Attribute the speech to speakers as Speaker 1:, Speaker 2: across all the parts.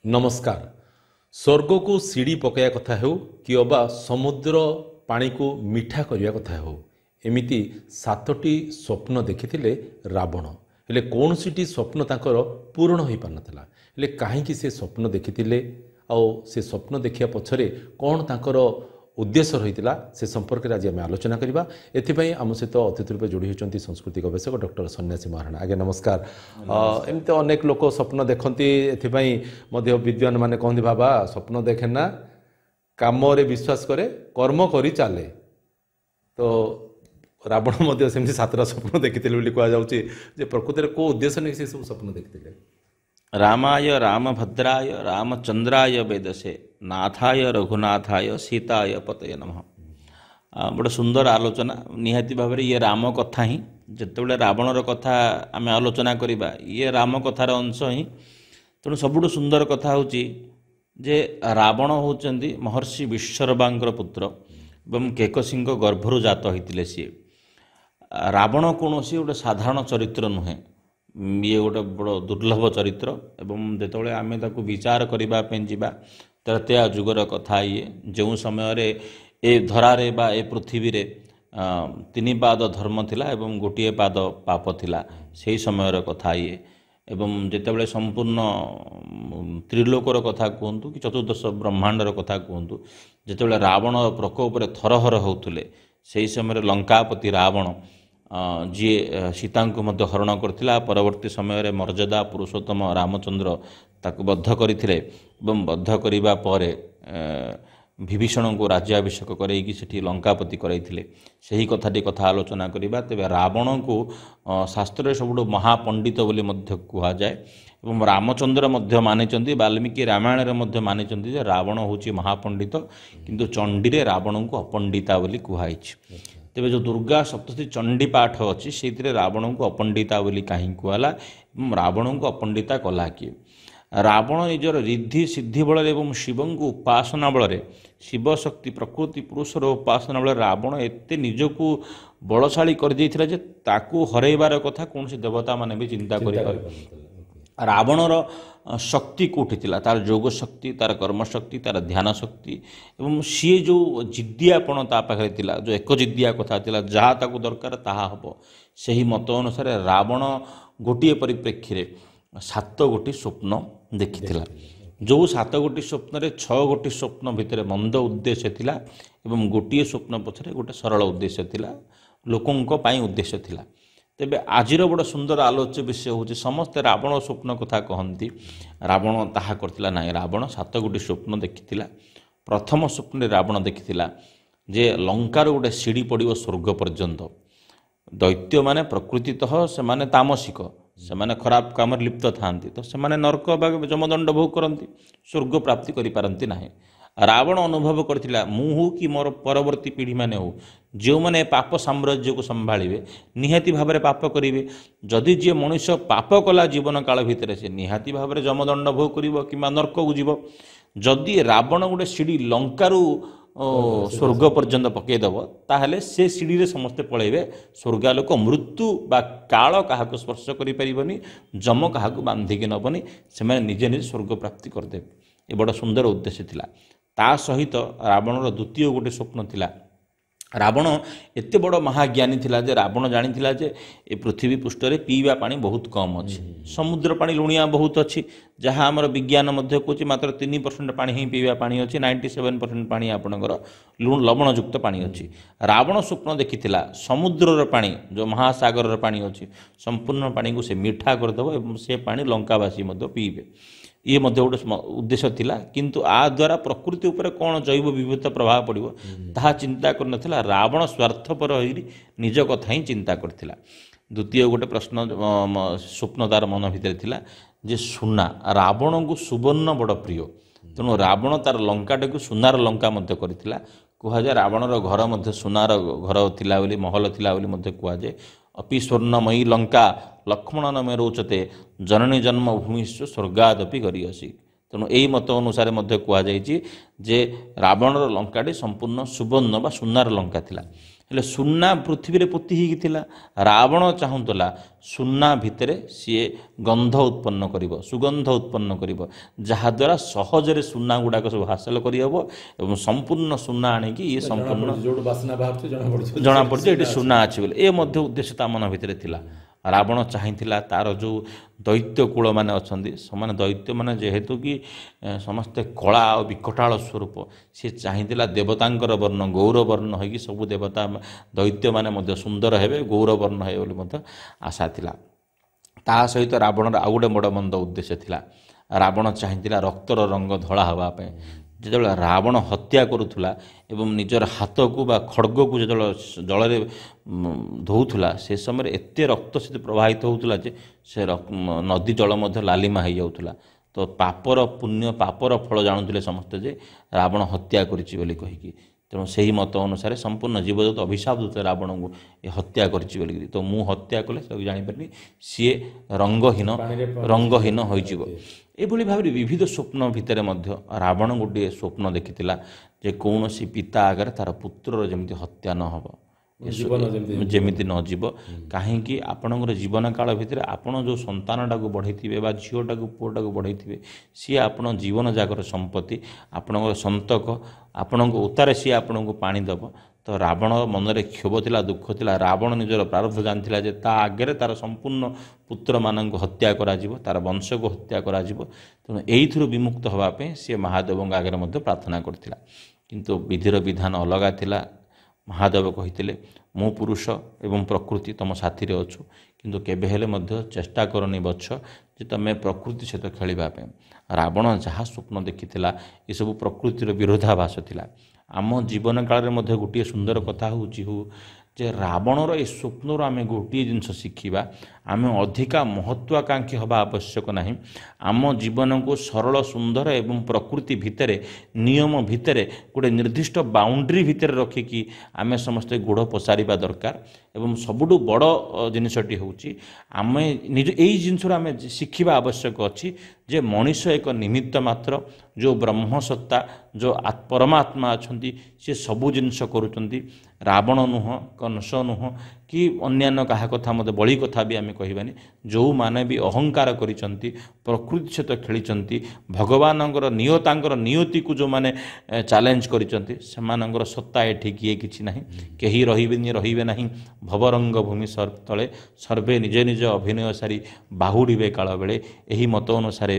Speaker 1: नमस्कार। स्वर्ग को सीढ़ी पकाया कथा हो कि अबा समुद्र पानी को मीठा करने कथा हो एमिति सातटी स्वप्न देखिथिले रावण हेले कौन सी स्वप्न तांकर पूर्ण हो पार नाला हेले कहीं से स्वप्न देखिथिले आउ से स्वप्न देखिया पछरे कौन तांकर उद्देश्य रही से संपर्क में आज आम आलोचना करवा एथिपाई आम सहित अतिथि रूप जोड़ी होती संस्कृति गवेषक डॉक्टर सन्यासी महाराणा। आगे नमस्कार। एमती अनेक लोक स्वप्न देखती एथिपाई मध्य विद्वान माने कहते बाबा स्वप्न देखे ना काम रे विश्वास करे कर्म करी चाले। तो रावण मध्य सेमती सातटा स्वप्न देखिथिले कहुचे प्रकृति को उद्देश्य नहीं से सब स्वप्न देखिथिले।
Speaker 2: रामाय रामभद्राय रामचंद्राय वेदसे नाथाय रघुनाथाय सीताय पतये नमः। बड़ा सुंदर आलोचना निहाती भाव ये राम कथा ही जितेबाला रावणर कथा आम आलोचना करवा ये राम कथार अंश ही तेणु सबुठ सुंदर कथा हूँ जे रावण होती महर्षि विश्वकर्मांकर पुत्र एवं केकसी गर्भरु जात होते सी। रावण कौन सी गोटे साधारण चरित्र नुहे ये गोटे बड़ दुर्लभ चरित्र एवं जिते आम विचार करने जावा त्रैतया जुगर कथा ये जो समय ए धरारे बा ए पृथ्वी रे तीन पाद धर्म थिला एवं गोटे पाद पाप थिला से समय कथा ये एवं जितेबाला संपूर्ण त्रिलोकर कथा कहतु कि चतुर्दश ब्रह्मांडर कथा कहतु जितेबाला रावण प्रकोप थरहर होते से समय लंकापति रावण जी सीता को मध्य हरण करथिला परवर्ती समय मर्यादा पुरुषोत्तम रामचंद्र ताकू बद्ध करथिले एवं बद्ध करिबा परे विभीषण को राज्याभिषेक करैकी सेठी लंकापति करैथिले सही कथाटी कथा आलोचना करिबा। तेबे रावण को शास्त्र सबुठ महापंडित बोली मध्य कहा जाए एवं रामचंद्र मध्य मानिचंती वाल्मीकि रामायण रे मध्य मानिचंती जे रावण होची महापंडित किंतु चंडी रे रावण को अपंडिता बोली कुहाइछि। तेबे जो दुर्गा सप्तशती चंडी पाठ अच्छी से रावण को अपंडिता बोली कहीं कहला एवं रावण को अपंडिता कला किए। रावण निजर रिद्धि सिद्धि बल एवं शिव को उपासना बल शिव शक्ति प्रकृति पुरुषर उपासना बल रावण एते निजको बलशाली कर देइथिला जे ताकू हरैबार कथा कौन से देवता माने भी चिंता कर। रावणर शक्ति कोठी थिला तार जोग शक्ति तार कर्म शक्ति तार ध्यान शक्ति एवं सी जो जिद्दियापण ता पाखे थिला जो एक जिद्दिया कथा थिला जहाँ ताकू दरकार ताहा हबो सही मत अनुसार रावण गोटे परिप्रेक्षी रे 7 गोटी स्वप्न देखिथिला। जो 7 गोटी स्वप्न रे 6 गोटी स्वप्न भितर मंद उद्देश्य थिला एवं गोटे स्वप्न पछरे गोटे सरल उद्देश्य थिला लोकंक पई उद्देश्य थिला। तेबे आजिर बड़ सुंदर आलोच्य विषय होची समस्त रावण स्वप्न कथा कहती रावण ताहा करथिला नाही। रावण 7 गोटी स्वप्न देखिथिला। प्रथम स्वप्न रावण देखिथिला जे लंकार गोटे सीढ़ी पड़ो स्वर्ग पर्यंत दैत्य माने प्रकृतितः से माने तामसिक से माने खराब काम लिप्त थांती तो से माने नरक बा जमदंड भोग करती स्वर्ग प्राप्ति करि पारंती नाही। रावण अनुभव करथिला मु हो कि मोर परवर्ती पीढ़ी माने हो जो माने पाप साम्राज्य को संभाଳିबे निहाती भाव में पाप करिवे। जदि जे मनुष्य पाप कला जीवन काल भितर से निहाती भाव में जमदंड भोग करिवो कि नरक को जीव। जदि रावण गोटे सीढ़ी लंकारु स्वर्ग पर्यंत पकईदेव ताहले से सीढ़ी रे समस्ते पलैबे स्वर्गालोक मृत्यु बा काल क्या स्पर्श करें जम क्या बांधिकी नबनी से निजे निजे स्वर्ग प्राप्ति करदेवे। ये बड़ा सुंदर उद्देश्य थिला। ता सहित रावणर द्वितीय गोटे स्वप्न थिला। रावण एते बड़ महाज्ञानी थिला जे रावण जानिथिला जे ए पृथ्वी पृष्ठ रे पीवा पानी बहुत कम अच्छी समुद्र पानी लुणिया बहुत अच्छी जहाँ आमर विज्ञान मध्य कहूँ मात्र 3% पानी ही पीवा पानी अच्छी 97% पानी आपणकर लवणयुक्त पानी अच्छी। रावण स्वप्न देखिथिला समुद्रर पानी जो महासागर पानी अच्छी संपूर्ण पानी को से मीठा करदेव एवं से पानी लंकावासी मध्य पीबे ये मध्य गोटे उद्देश्य थिला। किंतु आ द्वारा प्रकृति उपर कौन जैव विविधता प्रभाव पड़ो ताहा चिंता करनथिला। रावण स्वार्थपर होई निज कथा ही चिंता करथिला। द्वितीय गोटे प्रश्न स्वप्न तार मन भितर थिला जे सुना रावण को सुवर्ण बड़ प्रिय तेणु रावण तार लंकाटे को सुनार लंका मध्य करथिला। कहुए रावणर घर मध्य सुनार घर थिला बोली महल थिला बोली मध्य कहुए अपि स्वर्णमयी लंका लक्ष्मण में रोचते जननी जन्मभूमिश्च स्वर्गादपि गरियसी। तेणु यही मत अनुसार कहुई जे रावणर लंकाटी संपूर्ण सुवर्ण बा सुनार लंका थिला। ହେଲେ ସୁନା ପୃଥିବୀରେ ପୋତି ହେଇକି ଥିଲା। ରାବଣ ଚାହୁଁଥିଲା ସୁନା ଭିତରେ ସିଏ ଗନ୍ଧ ଉତ୍ପନ୍ନ କରିବ, ସୁଗନ୍ଧ ଉତ୍ପନ୍ନ କରିବ, ଯାହାଦ୍ୱାରା ସହଜରେ ସୁନା ଗୁଡ଼ାକ ସବୁ ହାସଲ କରିହେବ ଏବଂ ସମ୍ପୂର୍ଣ୍ଣ ସୁନା ଆଣିକି ଇଏ ସମ୍ପୂର୍ଣ୍ଣ
Speaker 1: ଯୋଉଠୁ ବାସ୍ନା ବାହାରୁଛି
Speaker 2: ଜଣାପଡ଼ୁଛି ଏଠି ସୁନା ଅଛି ବୋଲି। ଏ ମଧ୍ୟ ଉଦ୍ଦେଶ୍ୟ ତା ମନ ଭିତରେ ଥିଲା। ରାବଣ ଚାହିଁଥିଲା ତାର ଯେଉଁ ଦୈତ୍ୟ କୂଳମାନେ ଅଛନ୍ତି, ସେମାନେ ଦୈତ୍ୟମାନେ ଯେହେତୁ କି ସମସ୍ତେ କଳା ଆଉ ବିକଟାଳ ସ୍ୱରୂପ, ସେ ଚାହିଁଥିଲା ଦେବତାଙ୍କର ବର୍ଣ୍ଣ ଗୌରବର୍ଣ୍ଣ ହୋଇକି ସବୁ ଦେବତା ଦୈତ୍ୟମାନେ ମଧ୍ୟ ସୁନ୍ଦର ହେବେ, ଗୌରବର୍ଣ୍ଣ ହେବେ ବୋଲି ମଧ୍ୟ ଆଶା ଥିଲା। ତା ସହିତ ରାବଣର ଆଉ ଗୋଟେ ବଡ଼ ମନ୍ଦ ଉଦ୍ଦେଶ୍ୟ ଥିଲା। ରାବଣ ଚାହିଁଥିଲା ରକ୍ତର ରଙ୍ଗ ଧଳା ହେବା ପାଇଁ। ଯେତେବେଳେ ରାବଣ ହତ୍ୟା କରୁଥିଲା ଏବଂ ନିଜର ହାତକୁ ବା ଖଡ଼ଗକୁ ଯେତେବେଳେ ଜଳରେ ଧୋଉଥିଲା, ସେ ସମୟରେ ଏତେ ରକ୍ତ ସେଠି ପ୍ରବାହିତ ହେଉଥିଲା ଯେ ସେ ନଦୀ ଜଳ ମଧ୍ୟ ଲାଲିମା ହେଇଯାଉଥିଲା। ତ ପାପର ପୁଣ୍ୟ, ପାପର ଫଳ ଜାଣୁଥିଲେ ସମସ୍ତେ ଯେ ରାବଣ ହତ୍ୟା କରିଛି ବୋଲି କହିକି। ତେଣୁ ସେହି ମତ ଅନୁସାରେ ସମ୍ପୂର୍ଣ୍ଣ ଜୀବଜଗତ ଅଭିଶାପ ଦେଉଥିଲେ ରାବଣଙ୍କୁ, ଏ ହତ୍ୟା କରିଛି ବୋଲିକି। ତ ମୁଁ ହତ୍ୟା କଲେ ସେଟାକୁ ଜାଣିପାରିନି, ସିଏ ରଙ୍ଗହୀନ ହୋଇଯିବ। ଏଭଳି ଭାବରେ ବିବିଧ ସ୍ୱପ୍ନ ଭିତରେ ମଧ୍ୟ ରାବଣ ଗୋଟିଏ ସ୍ୱପ୍ନ ଦେଖିଥିଲା ଯେ କୌଣସି ପିତା ଆଗରେ ତାର ପୁତ୍ରର ଯେମିତି ହତ୍ୟା ନ ହେବ, ଯେମିତି ନ ଯିବ। କାହିଁକି ଆପଣଙ୍କର ଜୀବନ କାଳ ଭିତରେ ଆପଣ ଯେଉଁ ସନ୍ତାନଟାକୁ ବଢ଼େଇଥିବେ ବା ଝିଅଟାକୁ ପୁଅଟାକୁ ବଢ଼େଇଥିବେ, ସିଏ ଆପଣ ଜୀବନ ଯାକର ସମ୍ପତ୍ତି, ଆପଣଙ୍କର ସନ୍ତକ, ଆପଣଙ୍କ ଉତ୍ତାରେ ସିଏ ଆପଣଙ୍କୁ ପାଣି ଦେବ। ତ ରାବଣ ମନରେ କ୍ଷୋଭ ଥିଲା, ଦୁଃଖ ଥିଲା। ରାବଣ ନିଜର ପ୍ରାରବ୍ଧ ଜାଣିଥିଲା ଯେ ତା ଆଗରେ ତାର ସମ୍ପୂର୍ଣ୍ଣ ପୁତ୍ରମାନଙ୍କୁ ହତ୍ୟା କରାଯିବ, ତାର ବଂଶକୁ ହତ୍ୟା କରାଯିବ। ତେଣୁ ଏଇଥିରୁ ବିମୁକ୍ତ ହେବା ପାଇଁ ସିଏ ମହାଦେବଙ୍କ ଆଗରେ ମଧ୍ୟ ପ୍ରାର୍ଥନା କରିଥିଲା। କିନ୍ତୁ ବିଧିର ବିଧାନ ଅଲଗା ଥିଲା। ମହାଦେବ କହିଥିଲେ, ମୁଁ ପୁରୁଷ ଏବଂ ପ୍ରକୃତି ତମ ସାଥିରେ ଅଛୁ, କିନ୍ତୁ କେବେ ହେଲେ ମଧ୍ୟ ଚେଷ୍ଟା କରନି ବତ୍ସ ଯେ ତୁମେ ପ୍ରକୃତି ସହିତ ଖେଳିବା ପାଇଁ। ରାବଣ ଯାହା ସ୍ୱପ୍ନ ଦେଖିଥିଲା ଏସବୁ ପ୍ରକୃତିର ବିରୋଧାଭାସ ଥିଲା। ଆମ ଜୀବନ କାଳରେ ମଧ୍ୟ ଗୋଟିଏ ସୁନ୍ଦର କଥା ହେଉଛି ଯେ ରାବଣର ଏ ସ୍ୱପ୍ନରୁ ଆମେ ଗୋଟିଏ ଜିନିଷ ଶିଖିବା, ଆମେ ଅଧିକା ମହତ୍ୱାକାଂକ୍ଷୀ ହେବା ଆବଶ୍ୟକ ନାହିଁ। ଆମ ଜୀବନକୁ ସରଳ, ସୁନ୍ଦର ଏବଂ ପ୍ରକୃତି ଭିତରେ, ନିୟମ ଭିତରେ, ଗୋଟେ ନିର୍ଦ୍ଦିଷ୍ଟ ବାଉଣ୍ଡ୍ରି ଭିତରେ ରଖିକି ଆମେ ସମସ୍ତେ ଗୋଡ଼ ପସାରିବା ଦରକାର। ଏବଂ ସବୁଠୁ ବଡ଼ ଜିନିଷଟି ହେଉଛି ଆମେ ଏଇ ଜିନିଷରୁ ଆମେ ଶିଖିବା ଆବଶ୍ୟକ ଅଛି ଯେ ମଣିଷ ଏକ ନିମିତ୍ତ ମାତ୍ର। ଯେଉଁ ବ୍ରହ୍ମସତ୍ତା, ଯେଉଁ ପରମାତ୍ମା ଅଛନ୍ତି, ସେ ସବୁ ଜିନିଷ କରୁଛନ୍ତି। ରାବଣ ନୁହଁ, କଂସ ନୁହଁ, କି ଅନ୍ୟାନ୍ୟ କାହା କଥା ମଧ୍ୟ ବଳି କଥା ବି ଆମେ କହିବାନି। ଯେଉଁମାନେ ବି ଅହଙ୍କାର କରିଛନ୍ତି, ପ୍ରକୃତି ସହିତ ଖେଳିଛନ୍ତି, ଭଗବାନଙ୍କର ତାଙ୍କର ନିୟତିକୁ ଯେଉଁମାନେ ଚ୍ୟାଲେଞ୍ଜ କରିଛନ୍ତି, ସେମାନଙ୍କର ସତ୍ତା ଏଠି କିଏ କିଛି ନାହିଁ। କେହି ରହିବେ ନାହିଁ। ଭବରଙ୍ଗ ଭୂମି ତଳେ ସର୍ବେ ନିଜ ନିଜ ଅଭିନୟ ସାରି ବାହୁଡ଼ିବେ କାଳ ବେଳେ। ଏହି ମତ ଅନୁସାରେ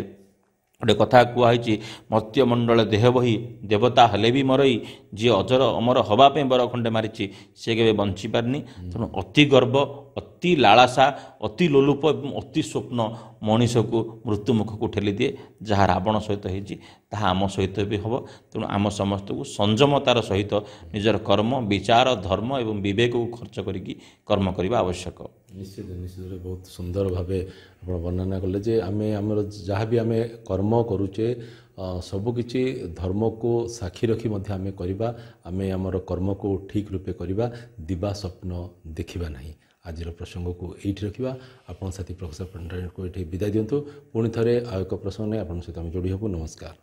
Speaker 2: ଗୋଟେ କଥା କୁହାହେଇଛି, ମର୍ତ୍ତ୍ୟମଣ୍ଡଳ ଦେହ ବହି ଦେବତା ହେଲେ ବି ମରଇ, ଯିଏ ଅଜର ଅମର ହେବା ପାଇଁ ବର ଖଣ୍ଡେ ମାରିଛି ସେ କେବେ ବଞ୍ଚିପାରିନି। ତେଣୁ ଅତି ଗର୍ବ, ଅତି ଲାଳସା, ଅତି ଲୋଲୁପ ଏବଂ ଅତି ସ୍ୱପ୍ନ ମଣିଷକୁ ମୃତ୍ୟୁମୁଖକୁ ଠେଲିଦିଏ। ଯାହା ରାବଣ ସହିତ ହେଇଛି ତାହା ଆମ ସହିତ ବି ହେବ। ତେଣୁ ଆମ ସମସ୍ତଙ୍କୁ ସଂଯମତାର ସହିତ ନିଜର କର୍ମ, ବିଚାର, ଧର୍ମ ଏବଂ ବିବେକକୁ ଖର୍ଚ୍ଚ କରିକି କର୍ମ କରିବା ଆବଶ୍ୟକ।
Speaker 1: ନିଶ୍ଚିତ ବହୁତ ସୁନ୍ଦର ଭାବେ ଆପଣ ବର୍ଣ୍ଣନା କଲେ ଯେ ଆମର ଯାହା ବି ଆମେ କର୍ମ କରୁଛେ ସବୁକିଛି ଧର୍ମକୁ ସାକ୍ଷୀ ରଖି ମଧ୍ୟ ଆମେ କରିବା। ଆମେ ଆମର କର୍ମକୁ ଠିକ୍ ରୂପେ କରିବା, ଦିବା ସ୍ୱପ୍ନ ଦେଖିବା ନାହିଁ। ଆଜିର ପ୍ରସଙ୍ଗକୁ ଏଇଠି ରଖିବା। ଆପଣଙ୍କ ସାଥୀ ପ୍ରଫେସର ପଣ୍ଡାଙ୍କୁ ଏଠି ବିଦାୟ ଦିଅନ୍ତୁ। ପୁଣି ଥରେ ଆଉ ଏକ ପ୍ରସଙ୍ଗ ନେଇ ଆପଣଙ୍କ ସହିତ ଆମେ ଯୋଡ଼ି ହେବୁ। ନମସ୍କାର।